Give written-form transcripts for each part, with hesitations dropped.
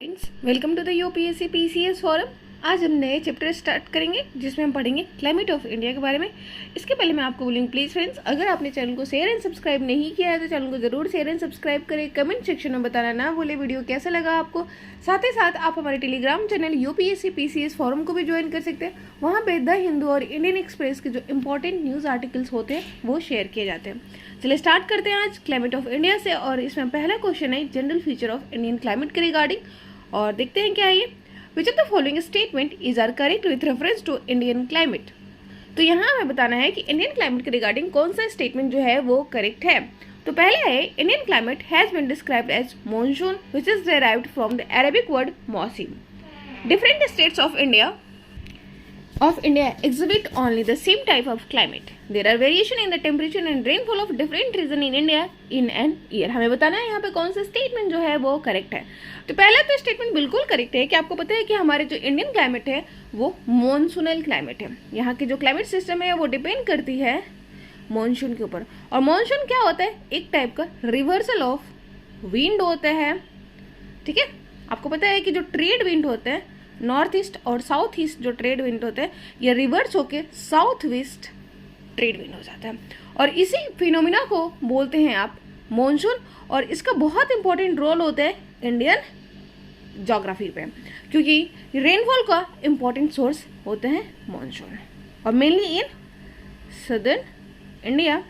Friends, welcome to the UPSC PCS forum. आज हम नए चैप्टर स्टार्ट करेंगे जिसमें हम पढ़ेंगे क्लाइमेट ऑफ इंडिया के बारे में। इसके पहले मैं आपको बोलूँगी प्लीज़ फ्रेंड्स, अगर आपने चैनल को शेयर एंड सब्सक्राइब नहीं किया है तो चैनल को जरूर शेयर एंड सब्सक्राइब करें। कमेंट सेक्शन में बताना ना भूले वीडियो कैसा लगा आपको। साथ ही साथ आप हमारे Telegram channel UPSC PCS forum को भी ज्वाइन कर सकते हैं। वहाँ पे द हिंदू और इंडियन एक्सप्रेस के जो इंपॉर्टेंट न्यूज़ आर्टिकल्स होते हैं वो शेयर किए जाते हैं। चलिए स्टार्ट करते हैं आज क्लाइमेट ऑफ इंडिया से। और इसमें पहला क्वेश्चन है general feature of Indian climate के रिगार्डिंग, और देखते हैं क्या है ये। Which of the following statement is are correct with reference to Indian climate. तो यहाँ हमें बताना है कि इंडियन क्लाइमेट के रिगार्डिंग कौन सा स्टेटमेंट जो है वो करेक्ट है। तो पहले है Indian climate has been described as monsoon which is derived from the Arabic word mausim. Different states of India exhibit only the same type of climate. There are variation in the temperature and rainfall of different region in India in an year. हमें बताना है यहाँ पे कौन सा statement जो है वो करेक्ट है। तो पहला तो स्टेटमेंट बिल्कुल करेक्ट है कि आपको पता है कि हमारे जो इंडियन क्लाइमेट है वो मॉनसूनल क्लाइमेट है। यहाँ की जो क्लाइमेट सिस्टम है वो डिपेंड करती है मॉनसून के ऊपर। और मॉनसून क्या होता है? एक टाइप का रिवर्सल ऑफ विंड होता है। ठीक है, आपको पता है कि जो ट्रेड विंड होते हैं नॉर्थ ईस्ट और साउथ ईस्ट जो ट्रेड विंड होते हैं ये रिवर्स होके साउथ वेस्ट ट्रेड विंड हो जाता है। और इसी फिनोमिना को बोलते हैं आप मॉनसून। और इसका बहुत इंपॉर्टेंट रोल होता है इंडियन ज्योग्राफी पे, क्योंकि रेनफॉल का इंपॉर्टेंट सोर्स होते हैं मॉनसून। और mainly in southern India,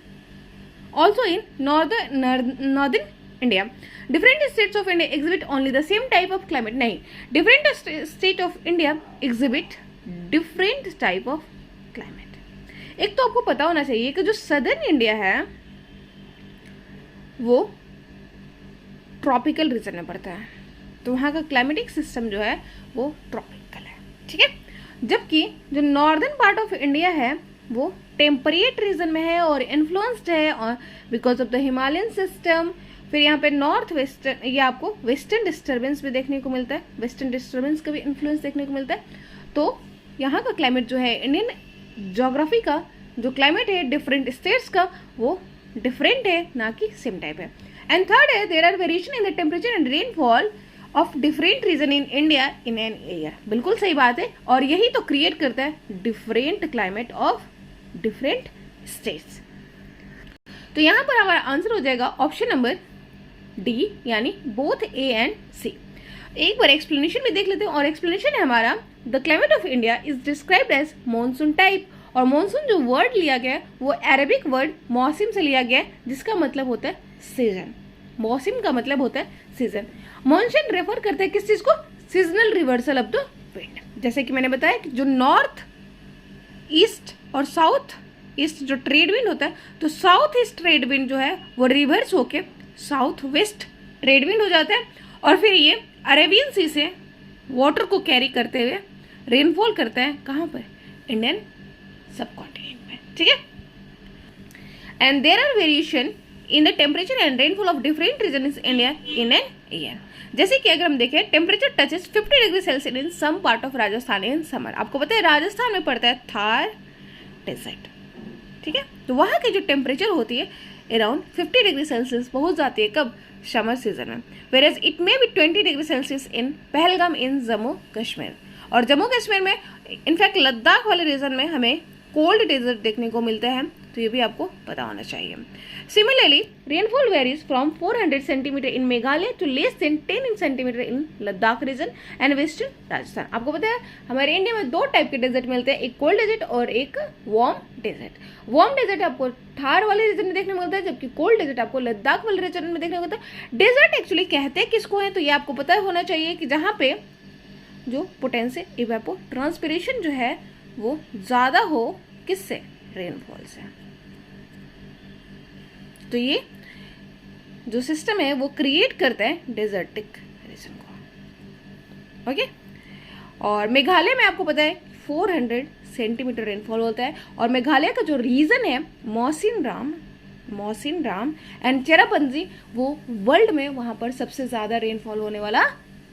also in northern India. Different states of India exhibit only the same type of climate. No, different state of India exhibit different type of climate. एक तो आपको पता होना चाहिए कि जो सदर्न इंडिया है वो ट्रॉपिकल रीजन में पड़ता है, तो वहाँ का क्लाइमेटिक सिस्टम जो है वो ट्रॉपिकल है। ठीक है, जबकि जो नॉर्दर्न पार्ट ऑफ इंडिया है वो टेम्परेट रीजन में है और इन्फ्लुएंस्ड है और because of the Himalayan system. फिर यहाँ पे नॉर्थ वेस्टर्न, ये आपको वेस्टर्न डिस्टर्बेंस भी देखने को मिलता है, वेस्टर्न डिस्टर्बेंस का भी इन्फ्लुएंस देखने को मिलता है। तो यहाँ का क्लाइमेट जो है इंडियन ज्योग्राफी का जो क्लाइमेट है डिफरेंट स्टेट्स का वो डिफरेंट है, ना कि सेम टाइप है। एंड थर्ड है there are variation in the temperature and rainfall of different region in India in an year. बिल्कुल सही बात है, और यही तो क्रिएट करता है different climate of different states. तो यहाँ पर हमारा आंसर हो जाएगा ऑप्शन नंबर डी, यानी बोथ ए एंड सी। एक बार एक्सप्लेनेशन भी देख लेते हैं, और एक्सप्लेनेशन है हमारा the climate of India is described as monsoon type. और मॉनसून जो वर्ड लिया गया है वो अरेबिक वर्ड मौसिम से लिया गया है, जिसका मतलब होता है सीजन। मौसिम का मतलब होता है सीजन। मॉनसून रेफर करता है किस चीज को? Seasonal reversal of the wind. जैसे कि मैंने बताया कि जो नॉर्थ ईस्ट और साउथ ईस्ट जो ट्रेड विंड होता है, तो साउथ ईस्ट ट्रेड विंड जो है वो रिवर्स होके साउथ वेस्ट ट्रेड विंड हो जाता है। और फिर ये अरेबियन सी से वाटर को कैरी करते हुए रेनफॉल करता है कहाँ पर? इंडियन सब कॉन्टिनेंट में। ठीक है, and there are variation in the temperature and rainfall of different region in India in an year. जैसे कि अगर हम देखें temperature touches 50 degree Celsius in some part of Rajasthan in summer. आपको पता है राजस्थान में पड़ता है थार डेजर्ट। ठीक है, तो वहाँ की जो टेम्परेचर होती है अराउंड 50 डिग्री सेल्सियस पहुँच जाती है। कब? समर सीजन में। Whereas it may be 20 degree Celsius in Pahalgam in Jammu Kashmir. और जम्मू कश्मीर में इनफैक्ट लद्दाख वाले रीजन में हमें कोल्ड डेजर्ट देखने को मिलता है, तो ये भी आपको पता होना चाहिए। Similarly rainfall varies from 400 centimetre in Meghalaya to less than 10 centimetre in Ladakh region and western Rajasthan. आपको पता है हमारे इंडिया में दो टाइप के डेजर्ट मिलते हैं, एक कोल्ड डेजर्ट और एक वार्म डेजर्ट। वार्म डेजर्ट आपको थार वाले रीजन में देखने को मिलता है, जबकि कोल्ड डेजर्ट आपको लद्दाख वाले रीजन में देखने को मिलता है। डेजर्ट एक्चुअली कहते हैं किसको है? तो ये आपको पता होना चाहिए कि जहाँ पे जो पोटेंशियल इवेपो ट्रांसपिरेशन जो है वो ज़्यादा हो, किससे? रेनफॉल से। तो ये जो सिस्टम है वो क्रिएट करता है डेजर्टिक रीजन को। ओके, और मेघालय में आपको पता है 400 सेंटीमीटर रेनफॉल होता है। और मेघालय का जो रीजन है मौसिनराम एंड चेरापंजी, वो वर्ल्ड में वहाँ पर सबसे ज़्यादा रेनफॉल होने वाला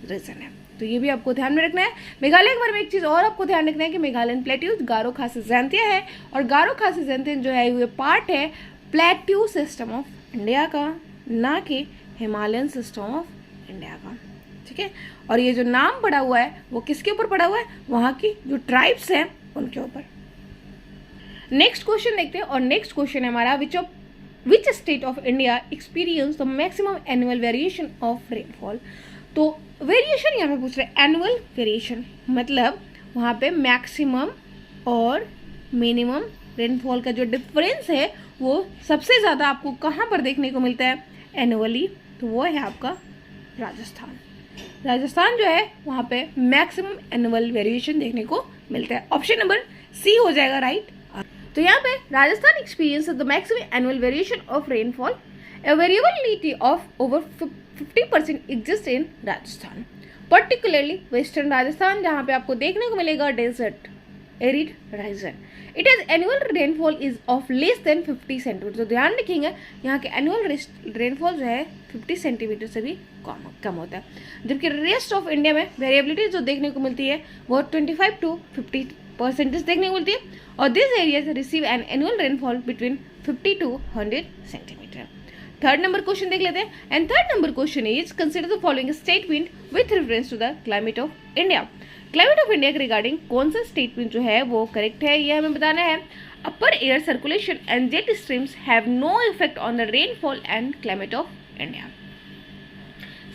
रीजन है। तो ये भी आपको ध्यान में रखना है। मेघालय के बारे में एक चीज़ और आपको ध्यान रखना है कि मेघालयन प्लेट्यूज गारो खासी जयंतिया है, और गारो खासी जयंतिया जो है ये पार्ट है प्लेट्यू सिस्टम ऑफ इंडिया का, ना कि हिमालयन सिस्टम ऑफ इंडिया का। ठीक है। और ये जो नाम पड़ा हुआ है वो किसके ऊपर पड़ा हुआ है, वहाँ की जो ट्राइब्स हैं उनके ऊपर। नेक्स्ट क्वेश्चन देखते हैं, और नेक्स्ट क्वेश्चन है हमारा which state of India experience the maximum annual variation of rainfall. तो वेरिएशन यहाँ पे पूछ रहे हैं, एनुअल वेरिएशन मतलब वहाँ पे मैक्सिमम और मिनिमम रेनफॉल का जो डिफरेंस है वो सबसे ज़्यादा आपको कहाँ पर देखने को मिलता है एनुअली, तो वो है आपका राजस्थान। राजस्थान जो है वहाँ पे मैक्सिमम एनुअल वेरिएशन देखने को मिलता है। ऑप्शन नंबर सी हो जाएगा राइट। तो यहाँ पे Rajasthan experience the maximum annual variation of rainfall, a variability of over 50% exist in Rajasthan, particularly western Rajasthan जहाँ पे आपको देखने को मिलेगा desert arid region. It is annual rainfall is of less than 50 centimetre. तो ध्यान रखेंगे यहाँ के एनुअल रेनफॉल जो है 50 सेंटीमीटर से भी कम होता है, जबकि रेस्ट ऑफ इंडिया में वेरिएबिलिटी जो देखने को मिलती है वो 25 to 50% देखने को मिलती है, और this areas receive an annual rainfall between 50 to 100 centimetre. Third number question देख लेते हैं, and third number question is consider the following statement with reference to the climate of India. Climate of India के regarding कौन सा statement जो है वो correct है, ये हमें बताना है। Upper air circulation and jet streams have no effect on the rainfall and climate of India.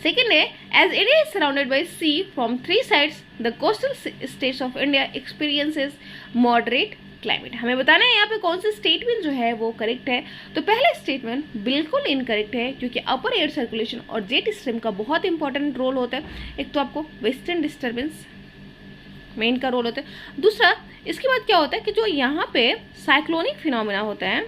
Second है, as India is surrounded by sea from 3 sides the coastal states of India experiences moderate climate. हमें बताना है यहाँ पे कौन सा statement जो है वो करेक्ट है। तो पहला स्टेटमेंट बिल्कुल इनकरेक्ट है, क्योंकि अपर एयर सर्कुलेशन और जेट स्ट्रीम का बहुत इंपॉर्टेंट रोल होता है। एक तो आपको वेस्टर्न डिस्टर्बेंस मेन का रोल होता है, दूसरा इसके बाद क्या होता है कि जो यहाँ पे साइक्लोनिक फिनोमेना होता है,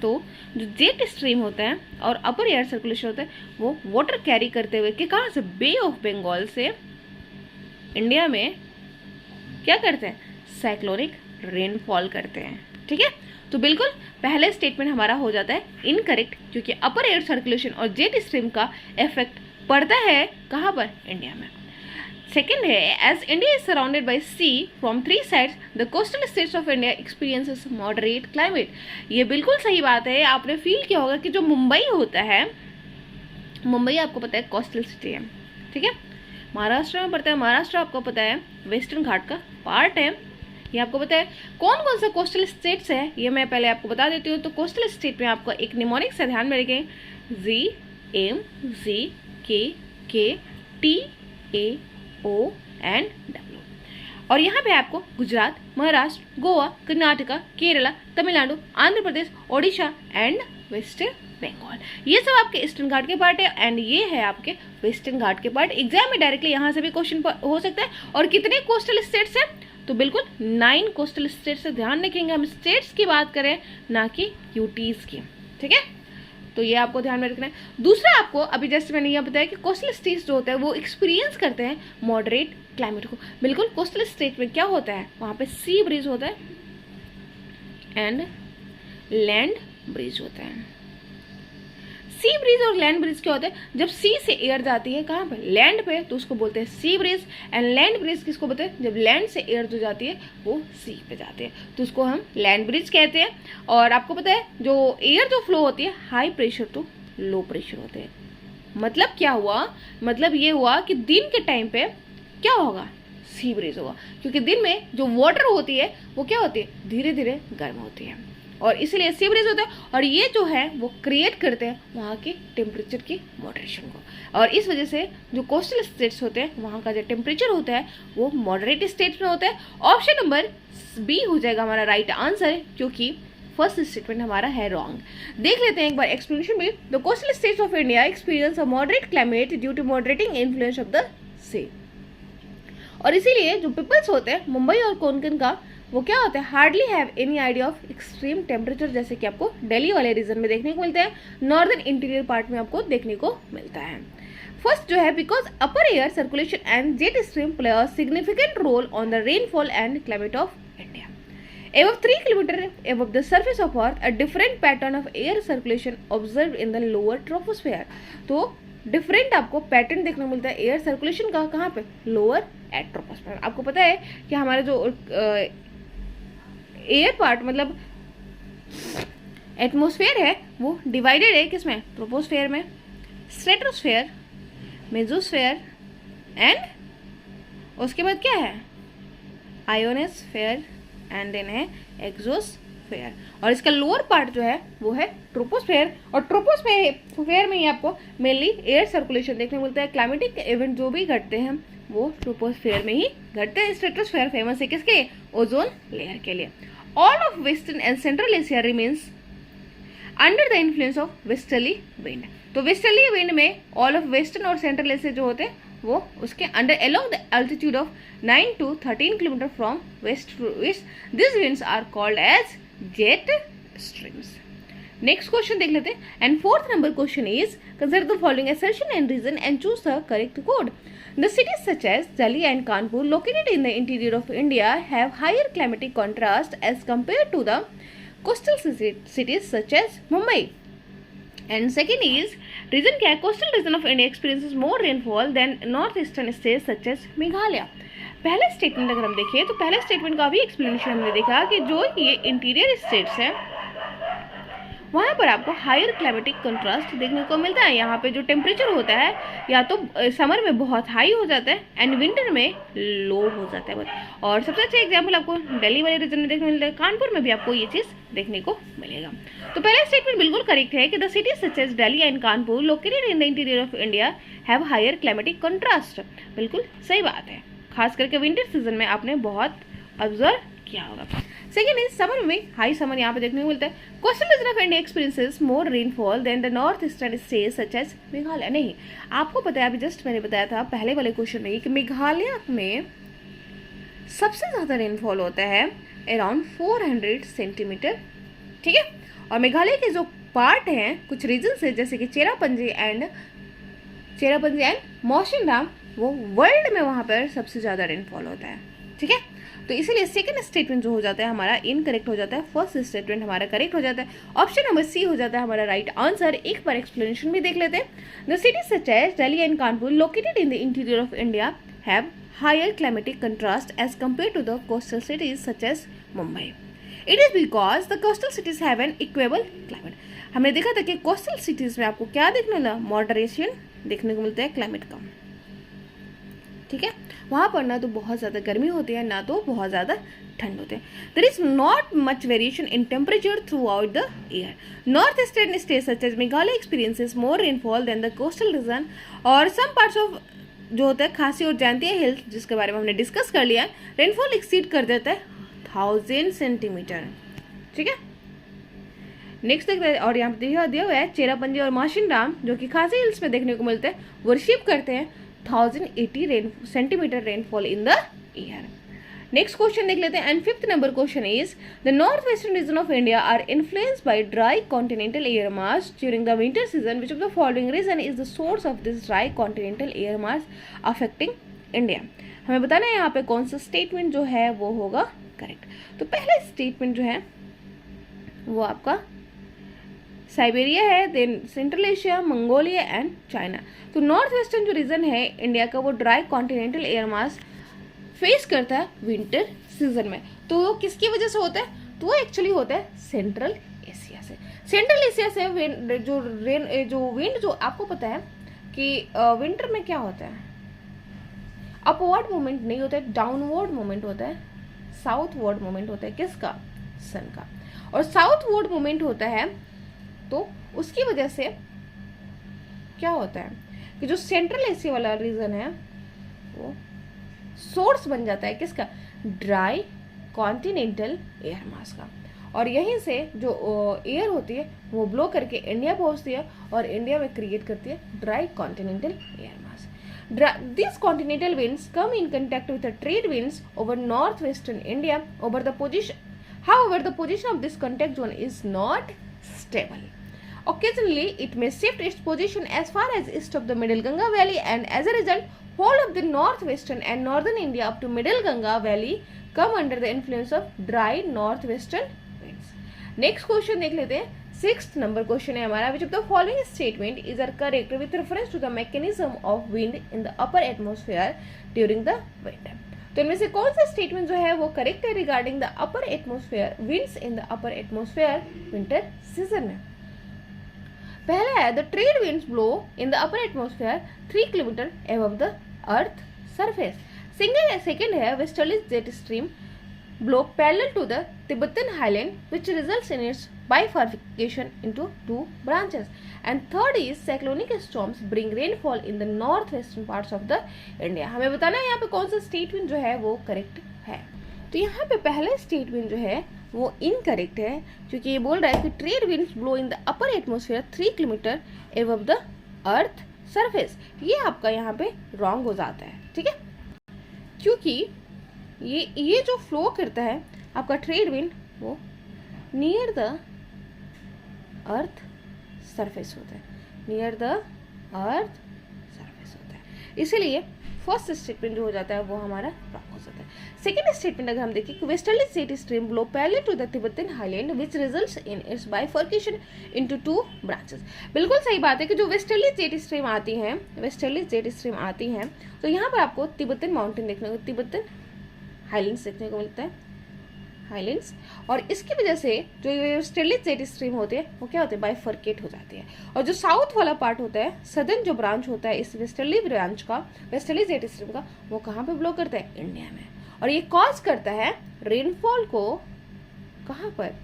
तो जो जेट स्ट्रीम होता है और अपर एयर सर्कुलेशन होता है वो वाटर कैरी करते हुए कि कहाँ से, बे ऑफ बंगाल से इंडिया में क्या करते हैं, साइक्लोनिक रेनफॉल करते हैं। ठीक है, तो बिल्कुल पहले स्टेटमेंट हमारा हो जाता है इनकरेक्ट, क्योंकि अपर एयर सर्कुलेशन और जेट स्ट्रीम का इफेक्ट पड़ता है कहाँ पर, इंडिया में। सेकेंड है, as India is surrounded by sea from 3 sides the coastal states of India experiences moderate climate. ये बिल्कुल सही बात है। आपने फील किया होगा कि जो मुंबई होता है, मुंबई आपको पता है कोस्टल सिटी है, ठीक है, महाराष्ट्र में पड़ता है। महाराष्ट्र आपको पता है वेस्टर्न घाट का पार्ट है। ये आपको पता है कौन कौन सा कोस्टल स्टेट्स है, ये मैं पहले आपको बता देती हूँ। तो कोस्टल स्टेट में आपको एक निमोनिक से ध्यान में रखें, जी M G K T A O and W. और यहाँ पे आपको गुजरात, महाराष्ट्र, गोवा, कर्नाटका, केरला, तमिलनाडु, आंध्र प्रदेश, ओडिशा एंड वेस्ट बंगाल, ये सब आपके ईस्टर्न घाट के पार्ट है, एंड ये है आपके वेस्टर्न घाट के पार्ट। एग्जाम में डायरेक्टली यहाँ से भी क्वेश्चन हो सकता है। और कितने कोस्टल स्टेट्स हैं, तो बिल्कुल 9 कोस्टल स्टेट्स से। ध्यान रखेंगे हम स्टेट्स की बात करें, ना कि यूटीज की। ठीक है, तो ये आपको ध्यान में रखना है। दूसरा आपको अभी जैसे मैंने यह बताया कि कोस्टल स्टेट्स जो होता है वो एक्सपीरियंस करते हैं मॉडरेट क्लाइमेट को। बिल्कुल कोस्टल स्टेट में क्या होता है, वहाँ पे सी ब्रीज होता है एंड लैंड ब्रीज होता है। सी ब्रीज और लैंड ब्रीज क्या होता है, जब सी से एयर जाती है कहाँ पे, लैंड पे, तो उसको बोलते हैं sea breeze. And land breeze किसको बोलते हैं, जब लैंड से एयर जो जाती है वो सी पे जाती है, तो उसको हम लैंड ब्रीज कहते हैं। और आपको पता है जो एयर जो फ्लो होती है high pressure to low pressure होते हैं। मतलब क्या हुआ, मतलब ये हुआ कि दिन के टाइम पे क्या होगा, सी ब्रीज होगा, क्योंकि दिन में जो वाटर होती है वो क्या होती है, धीरे धीरे गर्म होती है, और इसीलिए सी ब्रीज होता है। और ये जो है वो क्रिएट करते हैं वहाँ के टेम्परेचर की मॉडरेशन को, और इस वजह से जो कोस्टल स्टेट्स होते हैं वहाँ का जो टेम्परेचर होता है वो मॉडरेट स्टेट्स में होता है। ऑप्शन नंबर बी हो जाएगा हमारा राइट आंसर, क्योंकि फर्स्ट स्टेटमेंट हमारा है रॉन्ग। देख लेते हैं एक बार एक्सप्लेनेशन में। The coastal states of India experience a moderate climate due to moderating influence of the sea. और इसीलिए जो पीपल्स होते हैं मुंबई और कोंकण का, वो क्या होता है, hardly have any idea of extreme temperature, जैसे कि आपको दिल्ली वाले रीजन में देखने को मिलता है, नॉर्दर्न इंटीरियर पार्ट में आपको देखने को मिलता है। फर्स्ट जो है, because upper air circulation and jet stream play a significant roll on the rainfall and climate of India. Above 3 kilometers above the surface of Earth, a different pattern of air circulation observed in the lower troposphere। तो different आपको pattern देखने को मिलता है air circulation का, कहाँ पे, lower troposphere. आपको पता है कि हमारा जो एयर पार्ट मतलब एटमॉस्फेयर है वो डिवाइडेड है किसमें, ट्रोपोस्फेयर में, स्ट्रेटोस्फेयर, मेसोस्फेयर एंड उसके बाद क्या है, आयोनोस्फेयर एंड देन है एक्सोस्फेयर। और इसका लोअर पार्ट जो है वो है ट्रोपोस्फेयर। और ट्रोपोस्फेयर में ही आपको मेनली एयर सर्कुलेशन देखने को मिलता है। क्लाइमेटिक इवेंट जो भी घटते हैं वो ट्रोपोस्फेयर में ही घटते हैं। स्ट्रेटोस्फेयर फेमस है किसके, ओजोन लेयर के लिए। All of western and central Asia remains under the influence of westerly wind. तो वेस्टर्ली विंड में ऑल ऑफ वेस्टर्न और सेंट्रल एशिया जो होते हैं वो उसके under along the altitude of 9 to 13 kilometre from west to east this winds are called as jet streams. Next question देख लेते हैं। And fourth number question is consider the following assertion and reason and choose the correct code. The cities such as Delhi and Kanpur located in the interior of India have higher climatic contrast as compared to the coastal cities such as Mumbai. And second is reason क्या है, coastal region of India experiences more rainfall than northeastern states such as Meghalaya. पहले statement अगर हम देखें तो पहले statement का भी एक्सप्लेनेशन हमने देखा कि जो ये इंटीरियर स्टेट्स हैं वहाँ पर आपको हायर क्लाइमेटिक कंट्रास्ट देखने को मिलता है। यहाँ पे जो टेम्परेचर होता है या तो समर में बहुत हाई हो जाता है एंड विंटर में लो हो जाता है। और सबसे अच्छा एग्जांपल आपको दिल्ली वाले रीजन में देखने को मिलता है, कानपुर में भी आपको ये चीज़ देखने को मिलेगा। तो पहला स्टेटमेंट बिल्कुल करेक्ट है कि the cities such as Delhi and Kanpur located in the interior of India have higher climatic contrast. बिल्कुल सही बात है, खास करके विंटर सीजन में आपने बहुत ऑब्जर्व किया होगा। सेकेंड इज समर में हाई समर यहाँ पे देखने को मिलता है। Coastal region of India experiences more rainfall than the north eastern states such as Meghalaya. नहीं, आपको पता है, अभी जस्ट मैंने बताया था पहले वाले क्वेश्चन में कि मेघालय में सबसे ज़्यादा रेनफॉल होता है अराउंड 400 सेंटीमीटर, ठीक है। और मेघालय के जो पार्ट हैं कुछ रीजन से जैसे कि चेरापंजी एंड मौशिनराम, वो वर्ल्ड में वहाँ पर सबसे ज़्यादा रेनफॉल होता है, ठीक है। तो इसीलिए सेकंड स्टेटमेंट जो हो जाता है हमारा इनकरेक्ट हो जाता है, फर्स्ट स्टेटमेंट हमारा करेक्ट हो जाता है। ऑप्शन नंबर सी हो जाता है हमारा राइट आंसर। एक बार एक्सप्लेनेशन भी देख लेते हैं। The cities such as Delhi and Kanpur located in the interior of India have higher climatic contrast as compare to the coastal cities such as Mumbai. It is because the coastal cities have an equable climate. हमने देखा था कि coastal cities में आपको क्या देखने मिला, moderation देखने को मिलता है क्लाइमेट का, ठीक है। वहाँ पर ना तो बहुत ज़्यादा गर्मी होती है ना तो बहुत ज़्यादा ठंड होते हैं। There is not much variation in temperature throughout the year. North eastern states such as Meghalaya experiences more rainfall than the coastal region. और सम पार्ट्स ऑफ जो होता है खासी और जयंतिया हिल्स जिसके बारे में हमने डिस्कस कर लिया है, रेनफॉल एक्सीड कर देता है 1000 सेंटीमीटर, ठीक है। नेक्स्ट देखते हैं, और यहाँ पे दिया हुआ है चेरापंजी और माशिनराम जो कि खासी हिल्स में देखने को मिलते हैं, वो रिसीव करते हैं 1080 centimetre rainfall in the year. Next question देख लेते हैं। And fifth number question is the north western region of India are influenced by dry continental air mass during the winter season. Which of the following region is the source of this dry continental air mass affecting India. हमें बताना है यहाँ पे कौन सा statement जो है वो होगा करेक्ट। तो पहला स्टेटमेंट जो है वो आपका साइबेरिया है, then central Asia, Mongolia and China. तो नॉर्थ वेस्टर्न जो रीजन है इंडिया का वो dry continental air mass face करता है विंटर सीजन में। तो वो किसकी वजह से होता है, तो वो एक्चुअली होता है सेंट्रल एशिया से। सेंट्रल एशिया से विंड जो आपको पता है कि विंटर में क्या होता है, अपवर्ड मूवमेंट नहीं होता है, डाउनवर्ड मूवमेंट होता है, साउथवर्ड मूवमेंट होता है किसका, सन का। और साउथवर्ड मूवमेंट होता है तो उसकी वजह से क्या होता है कि जो सेंट्रल एशिया वाला रीजन है वो सोर्स बन जाता है किसका, ड्राई कॉन्टिनेंटल एयर मास का। और यहीं से जो एयर होती है वो ब्लो करके इंडिया पहुंचती है और इंडिया में क्रिएट करती है dry continental air mass. These continental winds come in contact with the trade winds over northwestern India. However, the position of this contact zone is not stable. Occasionally, it may shift its position as far as east of the Middle Ganga Valley, and as a result, whole of the northwestern and northern India up to Middle Ganga Valley come under the influence of dry northwestern winds. Next question देख लेते हैं। 6th number question है हमारा, which of the following statement is correct with reference to the mechanism of wind in the upper atmosphere during the winter. तो इनमें से कौन सा स्टेटमेंट जो है वो करेक्ट है regarding the upper atmosphere, winds in the upper atmosphere winter season में। पहला है the trade winds blow in the upper atmosphere 3 kilometre above the earth surface. Second है westerly jet stream blow parallel to the Tibetan highland, which results in its bifurcation into two branches. And third is cyclonic storms bring rainfall in the northwestern parts of the India. हमें बताना है यहाँ पे कौन सा statement जो है वो करेक्ट है। तो यहाँ पे पहला स्टेटमेंट जो है वो इनकरेक्ट है, क्योंकि ये बोल रहा है कि trade winds blow in the upper atmosphere 3 kilometre above the earth surface. ये आपका यहाँ पे रॉन्ग हो जाता है, ठीक है, क्योंकि ये जो फ्लो करता है आपका ट्रेड विंड वो नियर द अर्थ सरफेस होता है, नियर द अर्थ सरफेस होता है। इसीलिए फर्स्ट स्टेटमेंट जो हो जाता है वो हमारा रॉन्ग हो जाता है। सेकेंड स्टेटमेंट अगर हम देखें, westerly jet stream blow parallel to the Tibetan highland which results in its bifurcation into 2 branches. बिल्कुल सही बात है कि जो वेस्टर्ली जेट स्ट्रीम आती हैं, तो यहाँ पर आपको तिब्बतन माउंटेन देखने को, तिब्बतन हाईलैंड्स देखने को मिलता है, हाईलैंड्स, और इसकी वजह से जो वेस्टर्ली जेट स्ट्रीम होते हैं वो क्या होते हैं, बाइफर्केट हो जाती है। और जो साउथ वाला पार्ट होता है, सदर्न जो ब्रांच होता है इस वेस्टर्ली ब्रांच का, वेस्टर्ली जेट स्ट्रीम का, वो कहाँ पे ब्लो करता है, इंडिया में। और ये कॉज करता है रेनफॉल को कहाँ पर,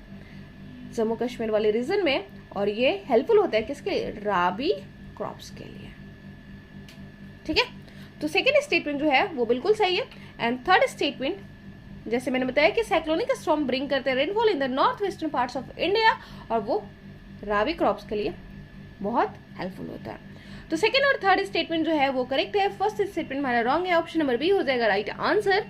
जम्मू कश्मीर वाले रीजन में, और ये हेल्पफुल होता है किसके लिए, राबी क्रॉप्स के लिए, ठीक है। तो सेकेंड स्टेटमेंट जो है वो बिल्कुल सही है। एंड थर्ड स्टेटमेंट, जैसे मैंने बताया कि साइक्लोनिक स्टॉर्म ब्रिंग करते हैं rainfall in the north western parts of India, और वो राबी क्रॉप्स के लिए बहुत हेल्पफुल होता है। तो सेकेंड और थर्ड स्टेटमेंट जो है वो करेक्ट है। फर्स्ट स्टेटमेंट हमारा रॉन्ग है, ऑप्शन नंबर बी हो जाएगा राइट आंसर।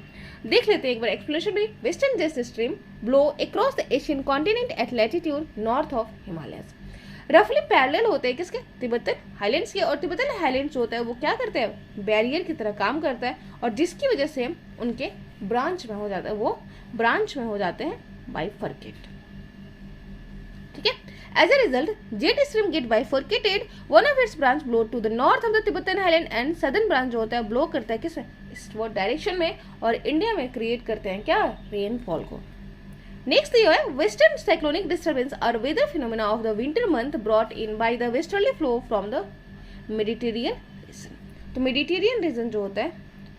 देख लेते हैं एक बार एक्सप्लेनेशन भी। Western jet stream blow across the Asian continent at latitude north of Himalayas. रफली पैरेलल होते हैं किसके, तिब्बतन हाईलैंड्स के। और तिब्बतन हाईलैंड्स होता है वो क्या करते हैं, बैरियर की तरह काम करता है, और जिसकी वजह से उनके ब्रांच में हो जाता है, वो ब्रांच में हो जाते हैं बाइफर्केट, ठीक है। As a result jet stream get bifurcated, one of its branch blow to the north of the Tibetan highland, and southern branch जो होता है ब्लो करता है किस ईस्टवर्ड डायरेक्शन में, और इंडिया में क्रिएट करते हैं क्या, रेनफॉल को। नेक्स्ट ये है वेस्टर्न साइक्लोनिक डिस्टर्बेंस और weather phenomena of the winter month brought in by the westerly flow from the Mediterranean region. तो मेडिटेरियन रीजन जो होता है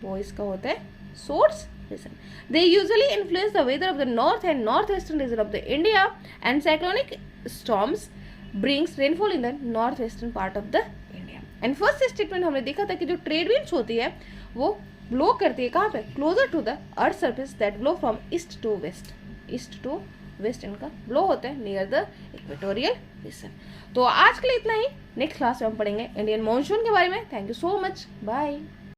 वो इसका होता है source region. They usually influence the weather of the north and northwestern region of the India, and cyclonic storms brings rainfall in the northwestern part of the India. And first statement हमने देखा था कि जो trade winds होती है वो blow करती है कहाँ पे, closer to the earth surface that blow from east to west, east to west इनका ब्लो होता है नियर द इक्वेटोरियल रीजन। तो आज के लिए इतना ही, नेक्स्ट क्लास में हम पढ़ेंगे इंडियन मॉनसून के बारे में। Thank you so much, bye.